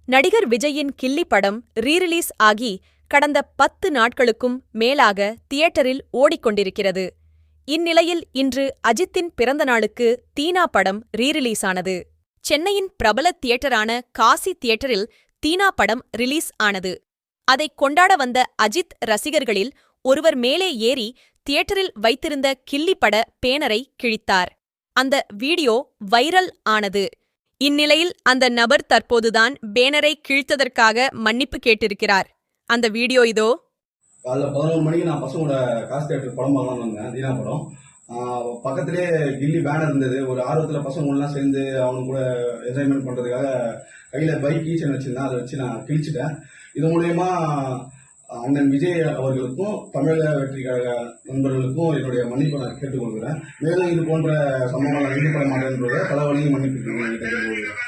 நடிகர் விஜயின் கில்லி படம் ரீரிலீஸ் ஆகி கடந்த 10 நாட்களுக்கும் மேலாக தியேட்டரில் ஓடிக்கொண்டிருக்கிறது. இந்நிலையில் இன்று அஜித்தின் பிறந்த நாளுக்கு தீனா படம் ரீரிலீஸ் ஆனது. சென்னையின் பிரபல தியேட்டரான காசி தியேட்டரில் தீனா படம் ரிலீஸ் ஆனது. அதைக் கொண்டாட வந்த அஜித் ரசிகர்களில் ஒருவர் மேலே ஏறி தியேட்டரில் வைத்திருந்த கில்லி பட பேனரை கிழித்தார். அந்த வீடியோ வைரல் ஆனது. இந்நிலையில் அந்த நபர் தற்போதுதான் பேனரை கிழித்ததற்காக மன்னிப்பு கேட்டிருக்கிறார். அந்த வீடியோ இதோ. காலைல 11 மணிக்கு நான் பசங்களோட காசு தேட்டருக்கு படம் பார்க்கலாம்னு வந்தேன். தீனா படம் பக்கத்திலே கில்லி பேனர் இருந்தது. ஒரு ஆர்வத்தில் பசங்களெலாம் சேர்ந்து அவங்க கூட என்ஜாய்மெண்ட் பண்ணுறதுக்காக கையில் பைக் கீச்சன் வச்சுருந்தேன். அதை வச்சு நான் கிழிச்சிட்டேன். இது மூலயமா அண்ணன் விஜய் அவர்களுக்கும் தமிழக வெற்றி கழக நண்பர்களுக்கும் என்னுடைய மன்னிப்பை நான் கேட்டுக்கொள்கிறேன். மேலும் இது போன்ற சம்பவங்களை ஈடுபட மாட்டேன் என்பதை பல வழியும் மன்னிப்பு கேட்டுக்கொள்கிறேன்.